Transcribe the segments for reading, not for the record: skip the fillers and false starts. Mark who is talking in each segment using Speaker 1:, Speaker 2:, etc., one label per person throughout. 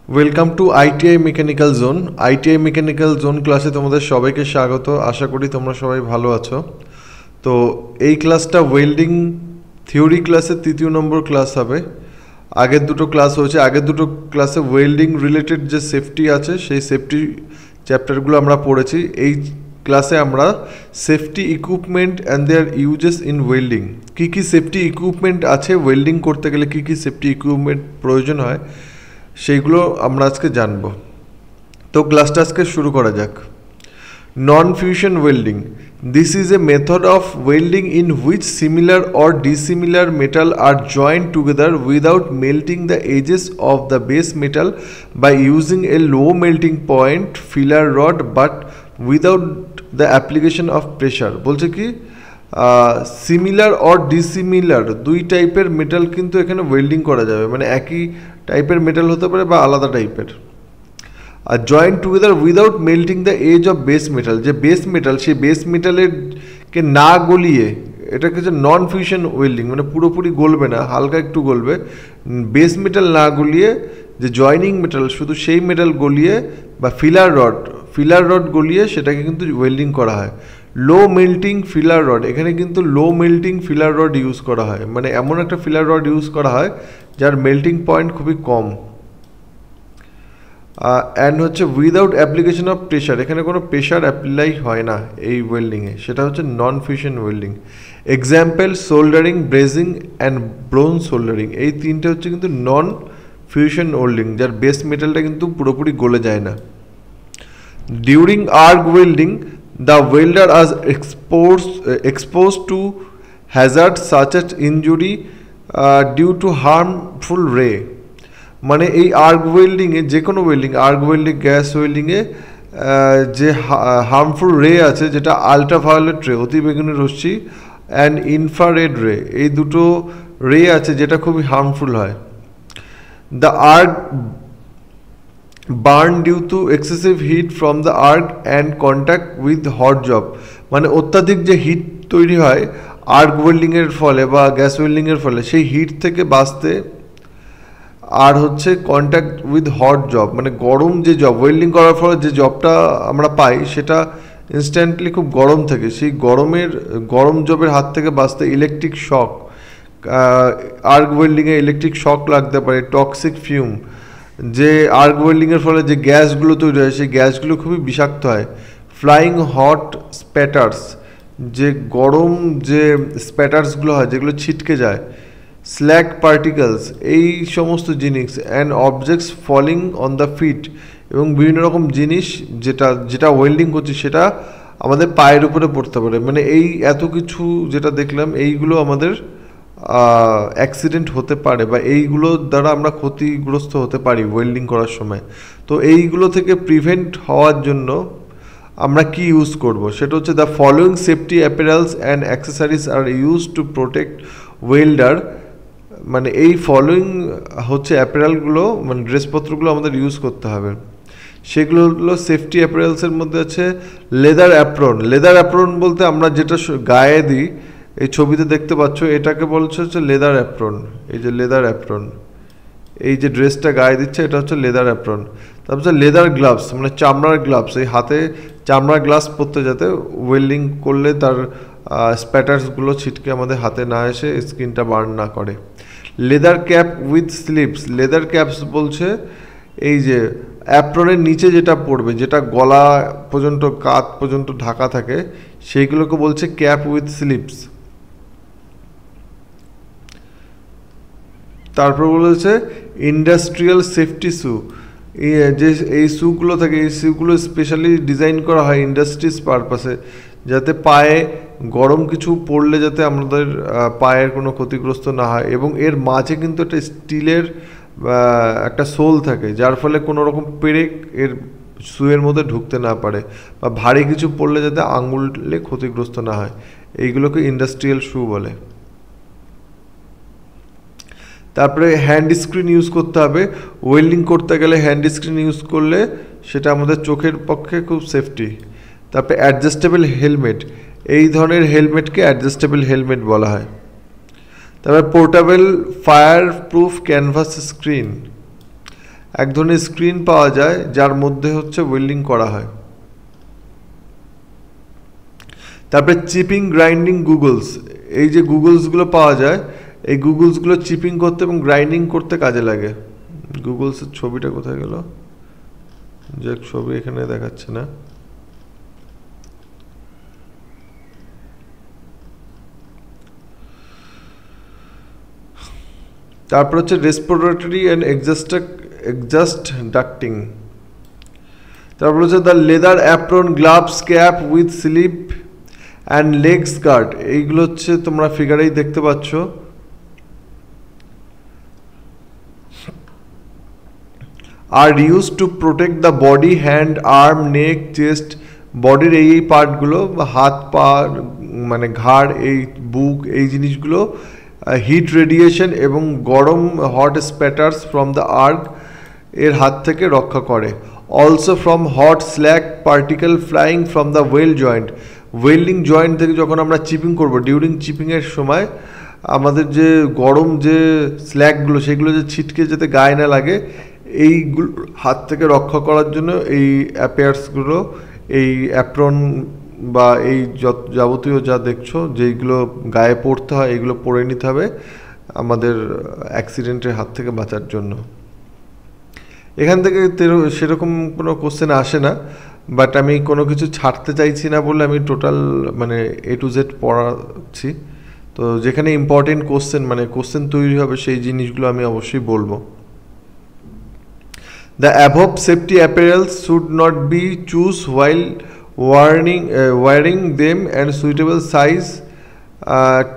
Speaker 1: Welcome to ITI mechanical zone. ITI mechanical zone ক্লাসে তোমাদের সবাইকে স্বাগত। আশা করি তোমরা সবাই ভালো আছো। তো এই ক্লাসটা ওয়েল্ডিং থিওরি ক্লাসের তৃতীয় নম্বর ক্লাস হবে। আগের দুটো ক্লাস হয়েছে, আগের দুটো ক্লাসে ওয়েল্ডিং রিলেটেড যে সেফটি আছে সেই সেফটি চ্যাপ্টারগুলো আমরা পড়েছি। এই ক্লাসে আমরা safety equipment and their uses in welding, কী কী সেফটি ইকুইপমেন্ট আছে ওয়েল্ডিং করতে গেলে, কী কী সেফটি ইকুইপমেন্ট প্রয়োজন হয় সেইগুলো আমরা আজকে জানবো। তো ক্লাসটা আজকে শুরু করা যাক। Non fusion welding, this is a method of welding in which similar or dissimilar metal are joint together without melting the edges of the base metal by using a low melting point filler rod but without the application of pressure. বলছে কি similar or dissimilar দুই টাইপের metal কিন্তু এখানে welding করা যাবে, মানে একই টাইপের মেটাল হতে পারে বা আলাদা টাইপের। আর joint together without melting the edge of base metal, যে বেস মেটাল সেই বেস মেটালেরকে না গলিয়ে, এটাকে যে নন ফিউশন ওয়েল্ডিং, মানে পুরোপুরি গলবে না, হালকা একটু গলবে। বেস মেটাল না গলিয়ে যে জয়নিং মেটাল শুধু সেই মেটাল গলিয়ে বা ফিলার রড গলিয়ে সেটাকে কিন্তু ওয়েল্ডিং করা হয়। লো মেল্টিং ফিলার রড, এখানে কিন্তু লো মেল্টিং ফিলার রড ইউজ করা হয়, মানে এমন একটা ফিলার রড ইউজ করা হয় যার মেল্টিং পয়েন্ট খুবই কম। অ্যান্ড হচ্ছে উইদাউট অ্যাপ্লিকেশন অফ প্রেশার, এখানে কোনো প্রেশার অ্যাপ্লাই হয় না এই ওয়েল্ডিংয়ে, সেটা হচ্ছে non fusion welding. Example soldering, brazing and bronze soldering, এই তিনটে হচ্ছে কিন্তু নন ফিউশন ওয়েল্ডিং, যার বেস মেটালটা কিন্তু পুরোপুরি গলে যায় না। During arc welding the welder is exposed to hazards such as injury due to harmful ray, মানে এই আর্ক ওয়েল্ডিংয়ে, যে কোনো ওয়েল্ডিং, আর্ক ওয়েল্ডিং, গ্যাস ওয়েল্ডিংয়ে যে হার্মফুল রে আছে, যেটা আলট্রাভায়োলেট রে, অতিবেগুনি রশ্মি, অ্যান্ড ইনফ্রারেড রে, এই দুটো রে আছে যেটা খুবই হার্মফুল হয়। The arc burn due to excessive heat from the arc and contact with hot job, মানে অত্যাধিক যে হিট তৈরি হয় আর্ক ওয়েল্ডিংয়ের ফলে বা গ্যাস ওয়েল্ডিংয়ের ফলে, সেই হিট থেকে বাঁচতে। আর হচ্ছে কন্ট্যাক্ট উইথ হট জব, মানে গরম যে জব, ওয়েল্ডিং করার ফলে যে জবটা আমরা পাই সেটা ইনস্ট্যান্টলি খুব গরম থাকে, সেই গরম জবের হাত থেকে বাঁচতে ইলেকট্রিক শক, আর্ক ওয়েল্ডিংয়ে ইলেকট্রিক শক লাগতে পারে। টক্সিক ফিউম, যে আর্ক ওয়েল্ডিংয়ের ফলে যে গ্যাসগুলো তৈরি হয় সেই গ্যাসগুলো খুবই বিষাক্ত হয়। ফ্লাইং হট স্প্যাটার্স, যে গরম যে স্প্যাটার্সগুলো হয় যেগুলো ছিটকে যায়। স্ল্যাক পার্টিকেলস, এই সমস্ত জিনিস। And objects falling on the feet, এবং বিভিন্ন রকম জিনিস যেটা ওয়েল্ডিং করছে সেটা আমাদের পায়ের উপরে পড়তে পারে, মানে এই এত কিছু যেটা দেখলাম এইগুলো আমাদের অ্যাক্সিডেন্ট হতে পারে বা এইগুলোর দ্বারা আমরা ক্ষতিগ্রস্ত হতে পারি ওয়েল্ডিং করার সময়। তো এইগুলো থেকে প্রিভেন্ট হওয়ার জন্য আমরা কি ইউজ করব, সেটা হচ্ছে the following safety apparels and accessories are use to protect welder, মানে এই ফলোয়িং হচ্ছে অ্যাপারেলগুলো, মানে ড্রেসপত্রগুলো আমাদের ইউজ করতে হবে। সেগুলো হলো সেফটি অ্যাপারেলসের মধ্যে আছে লেদার অ্যাপ্রন। লেদার অ্যাপ্রন বলতে আমরা যেটা গায়ে দিই, এই ছবিতে দেখতে পাচ্ছ, এটাকে বলছে হচ্ছে লেদার অ্যাপ্রন। এই যে লেদার অ্যাপ্রন, এই যে ড্রেসটা গায়ে দিচ্ছে এটা হচ্ছে লেদার অ্যাপ্রন। তারপর লেদার গ্লাভস, মানে চামড়ার গ্লাভস, এই হাতে চামড়ার গ্লাভস পরতে, যাতে ওয়েল্ডিং করলে তার স্প্যাটার্সগুলো ছিটকে আমাদের হাতে না এসে স্কিনটা বার্ন না করে। Leather cap with slips, leather caps বলছে এই যে অ্যাপ্রনের নিচে যেটা পড়বে, যেটা গলা পর্যন্ত কাঁধ পর্যন্ত ঢাকা থাকে, সেইগুলোকে বলছে ক্যাপ উইথ স্লিপস। তারপর বলেছে ইন্ডাস্ট্রিয়াল সেফটি শু, যে এই শুগুলো থাকে, এই শুগুলো স্পেশালি ডিজাইন করা হয় ইন্ডাস্ট্রিজ পারপাসে, যাতে পায়ে গরম কিছু পড়লে যাতে আমাদের পায়ের কোনো ক্ষতিগ্রস্ত না হয়। এবং এর মাঝে কিন্তু একটা স্টিলের একটা সোল থাকে, যার ফলে কোনো রকম পেরেক এর শুয়ের মধ্যে ঢুকতে না পারে, বা ভারী কিছু পড়লে যাতে আঙুলে ক্ষতিগ্রস্ত না হয়। এইগুলোকে ইন্ডাস্ট্রিয়াল শু বলে। তারপরে হ্যান্ড স্ক্রিন ইউজ করতে হবে, ওয়েল্ডিং করতে গেলে হ্যান্ড স্ক্রিন ইউজ করলে সেটা আমাদের চোখের পক্ষে খুব সেফটি। তারপরে অ্যাডজাস্টেবল হেলমেট, এই ধরনের হেলমেটকে অ্যাডজাস্টেবল হেলমেট বলা হয়। তারপরে portable fire proof canvas screen, এক ধরনের স্ক্রিন পাওয়া যায় যার মধ্যে হচ্ছে ওয়েল্ডিং করা হয়। তারপরে চিপিং গ্রাইন্ডিং গুগলস, এই যে গুগলসগুলো পাওয়া যায়, এই গুগলসগুলো চিপিং করতে এবং গ্রাইন্ডিং করতে কাজে লাগে। গুগলসের ছবিটা কোথায় গেল, যে ছবি এখানে দেখাচ্ছে না। তারপর হচ্ছে রেসপিরেটরি অ্যান্ড এক্সাস্ট ডাক্টিং। তারপর হচ্ছে the leather apron, gloves, cap with slip and legs guard, এইগুলো হচ্ছে তোমরা ফিগারেই দেখতে পাচ্ছ। আর use to protect the body, hand, arm, neck, chest, বডির এই পার্টগুলো, হাত পা মানে ঘাড়, এই বুক, এই জিনিসগুলো হিট রেডিয়েশন এবং গরম hot spatters from the arc এর হাত থেকে রক্ষা করে। Also from hot slack particle flying from the weld joint, welding joint থেকে যখন আমরা চিপিং করব, ডিউরিং চিপিংয়ের সময় আমাদের যে গরম যে স্ল্যাকগুলো সেগুলো যে ছিটকে যাতে গায়ে না লাগে, এইগুলো হাত থেকে রক্ষা করার জন্য এই অ্যাপেয়ার্সগুলো, এই অ্যাপ্রন বা এই যাবতীয় যা দেখছো যেইগুলো গায়ে পড়তে হয়, এইগুলো পরে নিতে হবে আমাদের অ্যাক্সিডেন্টের হাত থেকে বাঁচার জন্য। এখান থেকে সেরকম কোনো কোশ্চেন আসে না, বাট আমি কোনো কিছু ছাড়তে চাইছি না বলে আমি টোটাল মানে A to Z পড়াচ্ছি। তো যেখানে ইম্পর্টেন্ট কোশ্চেন মানে কোশ্চেন তৈরি হবে সেই জিনিসগুলো আমি অবশ্যই বলবো। The above safety apparel should not be choose while wearing them and suitable size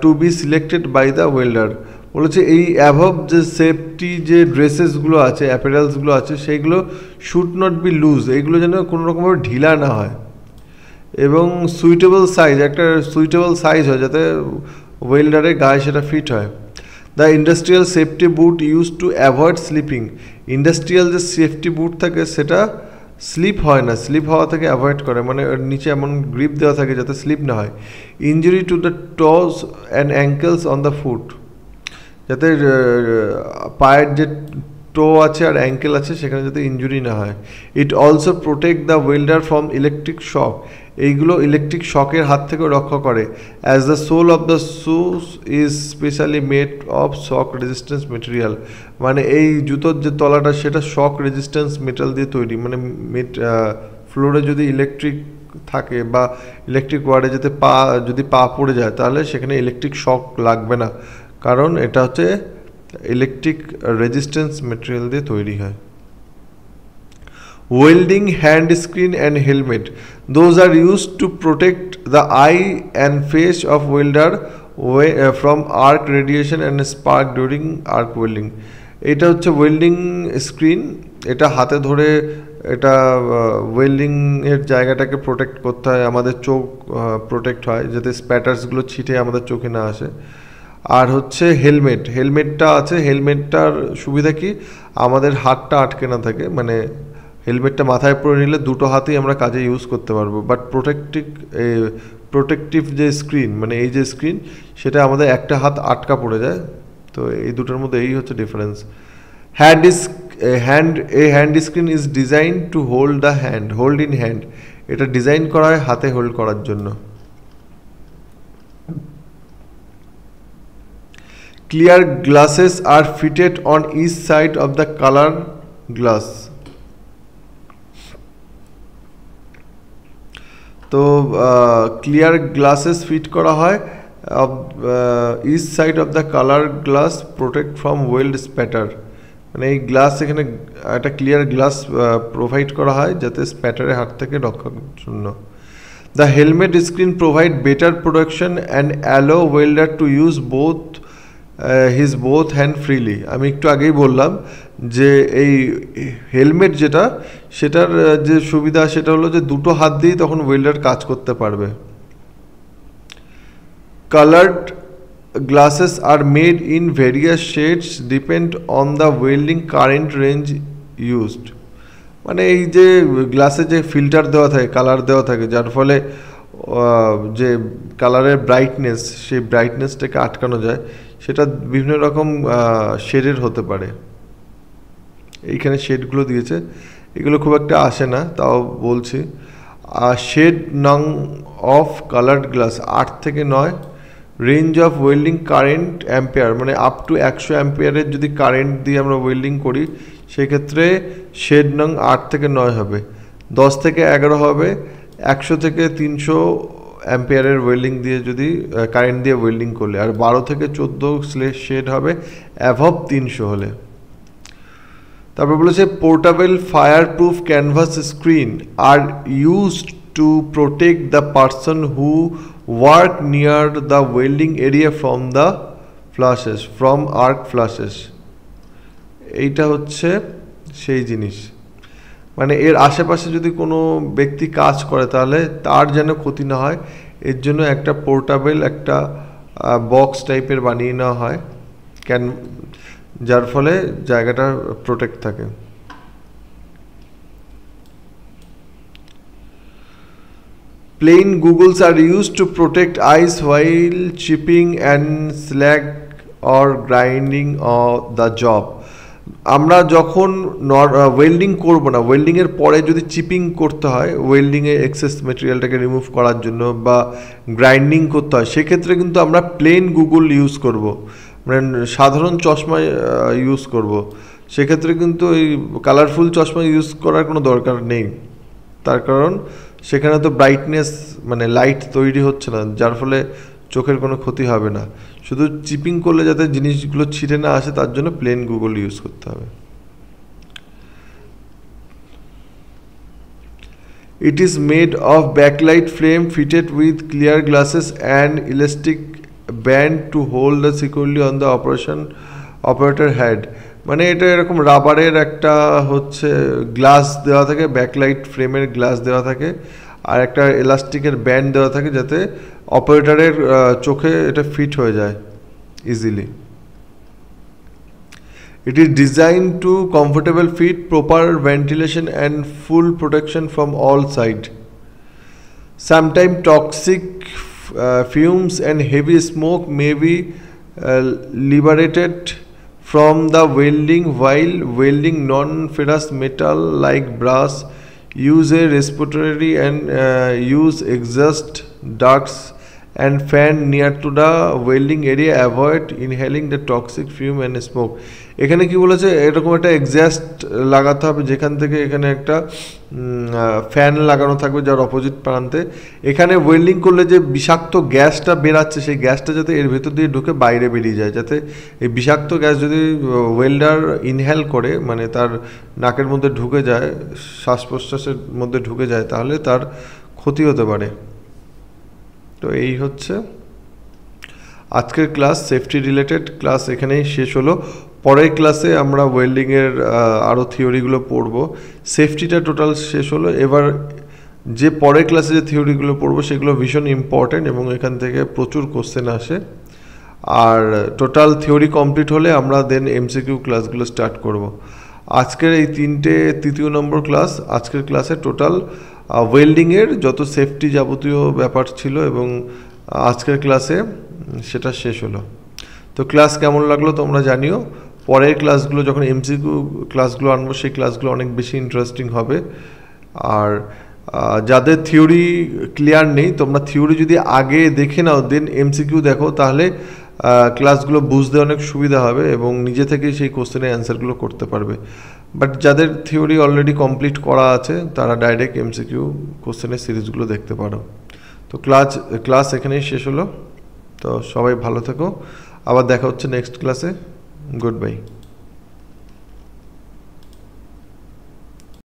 Speaker 1: to be selected by the welder. বলেছে এই অ্যাভব যে সেফটি যে ড্রেসেসগুলো আছে, অ্যাপারেলসগুলো আছে, সেইগুলো শুড নট বি লুজ, এইগুলো যেন কোনো রকমভাবে ঢিলা না হয়, এবং সুইটেবল সাইজ, একটা সুইটেবল সাইজ হয় যাতে ওয়েল্ডারের গায়ে সেটা ফিট হয়। The industrial safety boot use to avoid sleeping, industrial যে সেফটি বুট থাকে সেটা স্লিপ হয় না, স্লিপ হওয়া থেকে অ্যাভয়েড করে, মানে ওর নিচে এমন গ্রিপ দেওয়া থাকে যাতে স্লিপ না হয়। Injury to the toes and ankles on the foot, যাতে পায়ের যে টো আছে আর অ্যাঙ্কেল আছে সেখানে যাতে ইঞ্জুরি না হয়। It also protect the welder from electric shock, এইগুলো ইলেকট্রিক শকের হাত থেকে রক্ষা করে। As the sole of the shoes is specially made of shock resistance material, মানে এই জুতোর যে তলাটা সেটা শক রেজিস্ট্যান্স মেটাল দিয়ে তৈরি, মানে ফ্লোরে যদি ইলেকট্রিক থাকে বা ইলেকট্রিক ওয়ার্ডে যদি পা পড়ে যায় তাহলে সেখানে ইলেকট্রিক শক লাগবে না, কারণ এটা হচ্ছে ইলেকট্রিক রেজিস্ট্যান্স মেটেরিয়াল দিয়ে তৈরি হয়। Welding hand screen and helmet, those are used to protect the eye and face of welder from arc radiation and spark during arc welding. এটা হচ্ছে ওয়েল্ডিং স্ক্রিন, এটা হাতে ধরে এটা ওয়েল্ডিংয়ের জায়গাটাকে প্রোটেক্ট করতে হয়, আমাদের চোখ প্রোটেক্ট হয় যাতে স্প্যাটার্সগুলো ছিটে আমাদের চোখে না আসে। আর হচ্ছে হেলমেটটা আছে, হেলমেটটার সুবিধা কি, আমাদের হাতটা আটকে না থাকে, মানে হেলমেটটা মাথায় পরে নিলে দুটো হাতেই আমরা কাজে ইউজ করতে পারবো। বাট প্রোটেক্টিভ যে স্ক্রিন, মানে এই যে স্ক্রিন, সেটা আমাদের একটা হাত আটকা পড়ে যায়। তো এই দুটোর মধ্যে এই হচ্ছে difference. Hand screen is design to hold in hand, এটা ডিজাইন করা হয় হাতে হোল্ড করার জন্য। Clear glasses are fitted on each side of the color glass. তো ক্লিয়ার গ্লাসেস ফিট করা হয় each side of the colour glass, protect from weld spatter, মানে এই গ্লাস এখানে একটা ক্লিয়ার গ্লাস প্রোভাইড করা হয় যাতে স্প্যাটারের হাত থেকে রক্ষার জন্য। The helmet screen provide better protection and allow welder to use both hand freely. আমি একটু আগেই বললাম যে এই হেলমেট যেটা, সেটার যে সুবিধা সেটা হলো যে দুটো হাত দিয়েই তখন ওয়েল্ডার কাজ করতে পারবে। Coloured glasses are made in various shades depend on the welding current range used, মানে এই যে গ্লাসে যে ফিল্টার দেওয়া থাকে, কালার দেওয়া থাকে, যার ফলে যে কালারের ব্রাইটনেস, সেই ব্রাইটনেসটাকে আটকানো যায়, সেটা বিভিন্ন রকম শেডের হতে পারে। এইখানে শেডগুলো দিয়েছে, এগুলো খুব একটা আসে না, তাও বলছি। শেড নং অফ কালার্ড গ্লাস 8 থেকে 9, range of welding current ampere, মানে আপ টু 100 অ্যাম্পিয়ারের যদি কারেন্ট দিয়ে আমরা ওয়েল্ডিং করি সেক্ষেত্রে শেড নং 8 থেকে 9 হবে। 10 থেকে 11 হবে 100 থেকে 300 অ্যাম্পিয়ারের ওয়েল্ডিং দিয়ে যদি কারেন্ট দিয়ে ওয়েল্ডিং করলে, আর 12 থেকে 14 শেড হবে অ্যাভব 300 হলে। তারপর বলেছে portable fire proof canvas screen are used to protect the person who work near the welding area from the flashes, from arc flashes. এইটা হচ্ছে সেই জিনিস, মানে এর আশেপাশে যদি কোনো ব্যক্তি কাজ করে তাহলে তার যেন ক্ষতি না হয়, এর জন্য একটা পোর্টেবল একটা বক্স টাইপের বানিয়ে নেওয়া হয় যার ফলে জায়গাটা প্রোটেক্ট থাকে। Plain goggles are used to protect eyes while chipping and slag or grinding the job. আমরা যখন ওয়েল্ডিং করব না, ওয়েল্ডিংয়ের পরে যদি চিপিং করতে হয় ওয়েল্ডিংয়ে এক্সেস মেটেরিয়ালটাকে রিমুভ করার জন্য বা গ্রাইন্ডিং করতে হয়, সেক্ষেত্রে কিন্তু আমরা প্লেন গুগল ইউজ করব, মানে সাধারণ চশমা ইউজ করব। সেক্ষেত্রে কিন্তু এই কালারফুল চশমা ইউজ করার কোনো দরকার নেই, তার কারণ সেখানে তো ব্রাইটনেস মানে লাইট তৈরি হচ্ছে না, যার ফলে চোখের কোনো ক্ষতি হবে না। শুধু চিপিং করলে যাতে জিনিসগুলো ছিটে না আসে তার জন্য প্লেন গুগল ইউজ করতে হবে। It is made of backlight frame fitted with clear glasses and elastic band to hold the securely on the operator head. মানে এটা এরকম রাবারের একটা হচ্ছে গ্লাস দেওয়া থাকে, ব্যাকলাইট ফ্রেমের গ্লাস দেওয়া থাকে, আর একটা এলাস্টিকের ব্যান্ড দেওয়া থাকে যাতে অপারেটরের চোখে এটা ফিট হয়ে যায় easily. It is designed to comfortable fit, proper ventilation and full protection from all sides. Sometimes toxic fumes and heavy smoke may be liberated from the welding while welding non-ferrous metal like brass. Use a respiratory and use exhaust ducts and fan near to the welding area. Avoid inhaling the toxic fume and smoke. এখানে কি বলেছে, এরকম একটা exhaust লাগাতে হবে যেখান থেকে এখানে একটা ফ্যান লাগানো থাকবে যার অপোজিট প্রান্তে। এখানে ওয়েল্ডিং করলে যে বিষাক্ত গ্যাসটা বেরাচ্ছে সেই গ্যাসটা যাতে এর ভেতর দিয়ে ঢুকে বাইরে বেরিয়ে যায়, যাতে এই বিষাক্ত গ্যাস যদি ওয়েল্ডার ইনহেল করে মানে তার নাকের মধ্যে ঢুকে যায়, শ্বাস প্রশ্বাসের মধ্যে ঢুকে যায়, তাহলে তার ক্ষতি হতে পারে। তো এই হচ্ছে আজকের ক্লাস, সেফটি রিলেটেড ক্লাস এখানেই শেষ হলো। পরের ক্লাসে আমরা ওয়েল্ডিংয়ের আরও থিওরিগুলো পড়ব, সেফটিটা টোটাল শেষ হলো। এবার যে পরের ক্লাসে যে থিওরিগুলো পড়বো সেগুলো ভীষণ ইম্পর্ট্যান্ট এবং এখান থেকে প্রচুর কোশ্চেন আসে। আর টোটাল থিওরি কমপ্লিট হলে আমরা দেন এমসিকিউ ক্লাসগুলো স্টার্ট করব। আজকের এই তৃতীয় নম্বর ক্লাস, আজকের ক্লাসে টোটাল ওয়েল্ডিংয়ের যত সেফটি যাবতীয় ব্যাপার ছিল এবং আজকের ক্লাসে সেটা শেষ হলো। তো ক্লাস কেমন লাগলো তোমরা জানিও। পরের ক্লাসগুলো যখন এমসিকিউ ক্লাসগুলো আনবো সেই ক্লাসগুলো অনেক বেশি ইন্টারেস্টিং হবে। আর যাদের থিওরি ক্লিয়ার নেই, তোমরা থিওরি যদি আগে দেখে নাও দেন এমসিকিউ দেখো, তাহলে ক্লাসগুলো বুঝতে অনেক সুবিধা হবে এবং নিজে থেকেই সেই কোশ্চেনের অ্যান্সারগুলো করতে পারবে। বাট যাদের থিওরি অলরেডি কমপ্লিট করা আছে তারা ডাইরেক্ট এমসিকিউ কোশ্চেনের সিরিজগুলো দেখতে পারো। তো ক্লাস এখানেই শেষ হলো। তো সবাই ভালো থেকো, আবার দেখা হচ্ছে নেক্সট ক্লাসে। Good bye.